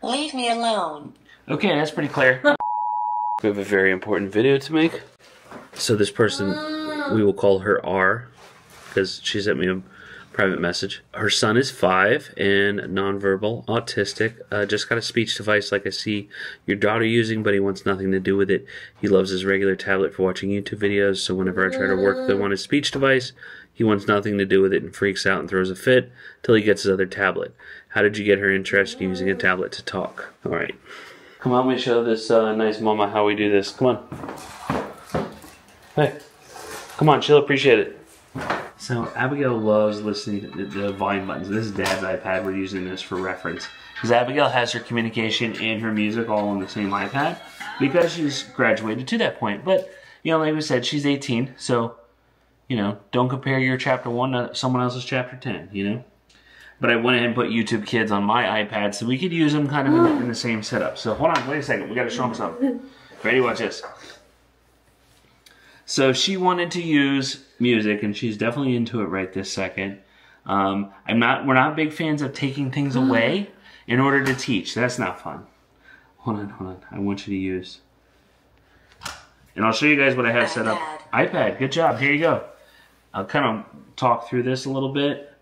Leave me alone. Okay, that's pretty clear. We have a very important video to make. So this person, we will call her R, because she sent me a private message. Her son is 5 and nonverbal, autistic. Just got a speech device like I see your daughter using, but he wants nothing to do with it. He loves his regular tablet for watching YouTube videos, so whenever I try to work with him on his speech device, he wants nothing to do with it and freaks out and throws a fit till he gets his other tablet. How did you get her interested in using a tablet to talk? Alright. Come on, let me show this nice mama how we do this. Come on. Hey. Come on, she'll appreciate it. So Abigail loves listening to the volume buttons. This is Dad's iPad. We're using this for reference. Because Abigail has her communication and her music all on the same iPad because she's graduated to that point. But, you know, like we said, she's 18, so, you know, don't compare your chapter 1 to someone else's chapter 10, you know? But I went ahead and put YouTube Kids on my iPad so we could use them kind of in the same setup. So hold on, wait a second. We got to show them something. Ready? Watch this. So she wanted to use music, and she's definitely into it right this second. We're not big fans of taking things away in order to teach. That's not fun. Hold on. I want you to use. And I'll show you guys what I have set up. iPad, good job. Here you go. I'll kind of talk through this a little bit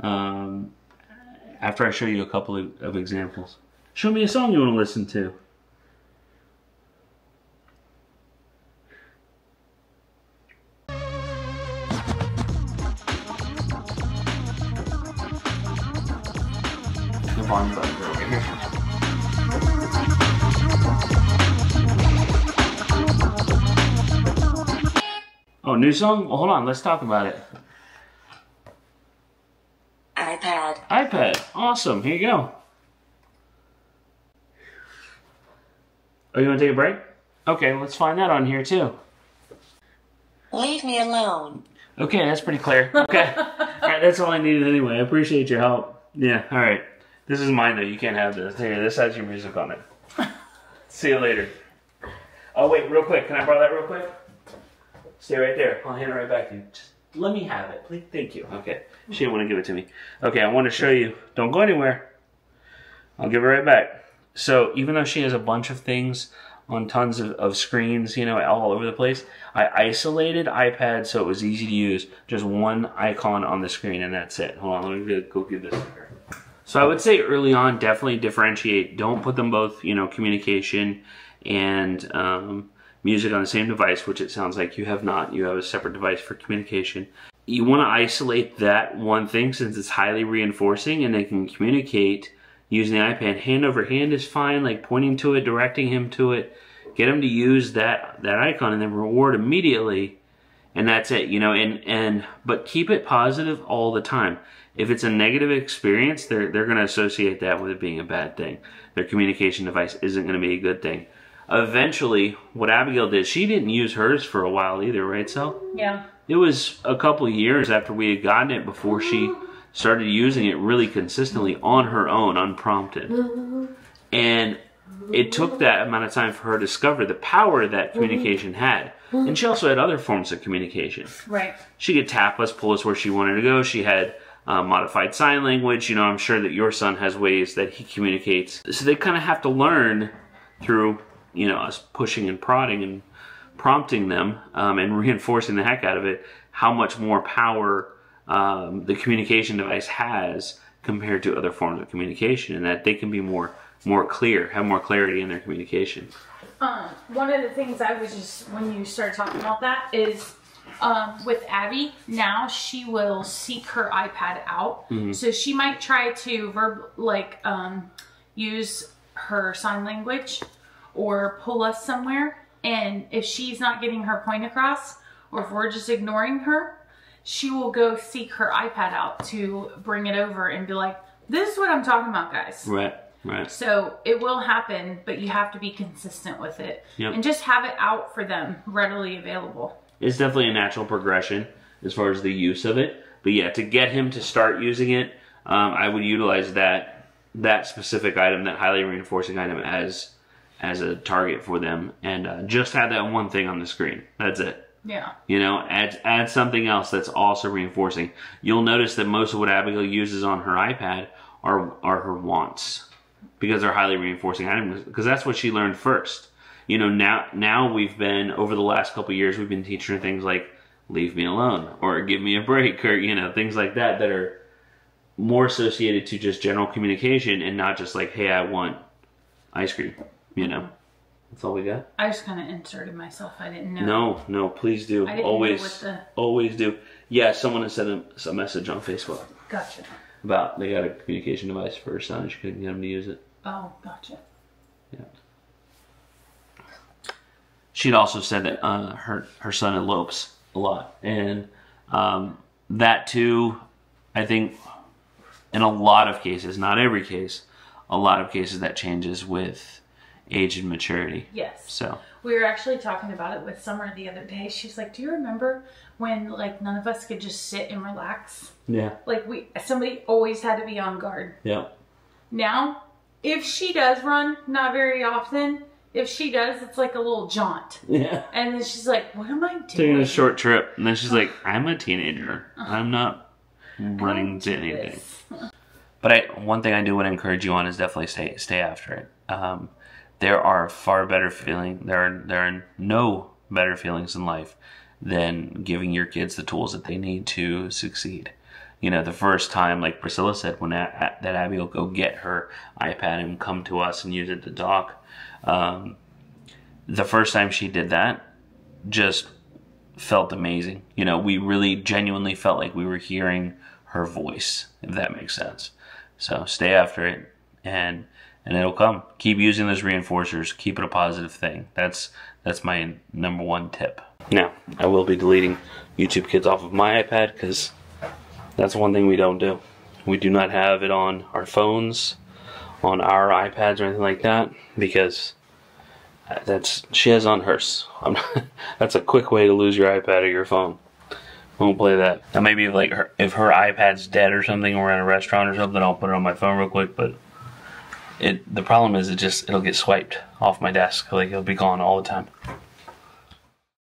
after I show you a couple of examples. Show me a song you want to listen to. The volume button over here. Oh, new song? Well, hold on, let's talk about it. iPad. iPad, awesome, here you go. Oh, you want to take a break? Okay, let's find that on here too. Leave me alone. Okay, that's pretty clear. Okay, alright, that's all I needed anyway. I appreciate your help. Yeah, alright. This is mine though, you can't have this. Here, this has your music on it. See you later. Oh wait, real quick, can I borrow that real quick? Stay right there, I'll hand it right back to you. Just let me have it, please. Thank you. Okay, she didn't want to give it to me. Okay, I want to show you. Don't go anywhere. I'll give it right back. So, even though she has a bunch of things on tons of screens, you know, all over the place, I isolated iPad so it was easy to use. Just one icon on the screen and that's it. Hold on, let me go give this to her. So I would say early on, definitely differentiate. Don't put them both, you know, communication and music on the same device, which it sounds like you have not. You have a separate device for communication. You want to isolate that one thing since it's highly reinforcing and they can communicate using the iPad. Hand over hand is fine, like pointing to it, directing him to it. Get him to use that icon and then reward immediately. And that's it, you know, but keep it positive all the time. If it's a negative experience, they're going to associate that with it being a bad thing. Their communication device isn't going to be a good thing. Eventually, what Abigail did, she didn't use hers for a while either, right, Sel? Yeah. It was a couple of years after we had gotten it before she started using it really consistently on her own, unprompted. And it took that amount of time for her to discover the power that communication had. And she also had other forms of communication. Right. She could tap us, pull us where she wanted to go. She had modified sign language. You know, I'm sure that your son has ways that he communicates. So they kind of have to learn through, you know, us pushing and prodding and prompting them and reinforcing the heck out of it, how much more power the communication device has compared to other forms of communication, and that they can be more clear, have more clarity in their communication. One of the things I was just, when you started talking about that, is with Abby, now she will seek her iPad out. So she might try to use her sign language or pull us somewhere. And if she's not getting her point across, or if we're just ignoring her, she will go seek her iPad out to bring it over and be like, this is what I'm talking about, guys. Right. Right. So it will happen, but you have to be consistent with it. Yep. And just have it out for them, readily available. It's definitely a natural progression as far as the use of it. But yeah, to get him to start using it, I would utilize that specific item, that highly reinforcing item, as a target for them, and just have that one thing on the screen. That's it. Yeah. You know, add something else that's also reinforcing. You'll notice that most of what Abigail uses on her iPad are her wants. because they're highly reinforcing items, because that's what she learned first. You know, now we've been, over the last couple of years, we've been teaching her things like leave me alone or give me a break, or, you know, things like that are more associated to just general communication and not just like, hey, I want ice cream, you know. That's all we got. I just kind of inserted myself. I didn't know. No, please do. I didn't Always, know what always do. Yeah, someone has sent a message on Facebook. Gotcha. About they got a communication device for her son and she couldn't get him to use it. Oh, gotcha. Yeah. She'd also said that her son elopes a lot, and that too, I think, in a lot of cases, not every case, a lot of cases that changes with age and maturity. Yes. So we were actually talking about it with Summer the other day. She's like, "Do you remember when like none of us could just sit and relax? Yeah. Like somebody always had to be on guard. Yeah. Now, if she does run, not very often. If she does, it's like a little jaunt. Yeah. And then she's like, "What am I doing?" Taking a short trip, and then she's like, "I'm a teenager. I'm not running to anything." But one thing I do want to encourage you on is definitely stay after it. There are far better feelings. There are no better feelings in life than giving your kids the tools that they need to succeed. You know, the first time, like Priscilla said, when that Abby will go get her iPad and come to us and use it to talk. The first time she did that, just felt amazing. You know, we really genuinely felt like we were hearing her voice, if that makes sense. So stay after it, and it'll come. Keep using those reinforcers. Keep it a positive thing. That's my number one tip. Now, I will be deleting YouTube Kids off of my iPad because that's one thing we don't do. We do not have it on our phones, on our iPads or anything like that, because she has on hers. That's a quick way to lose your iPad or your phone. Won't play that. Now maybe if her iPad's dead or something, or we're at a restaurant or something, I'll put it on my phone real quick. But the problem is it'll get swiped off my desk. Like it'll be gone all the time.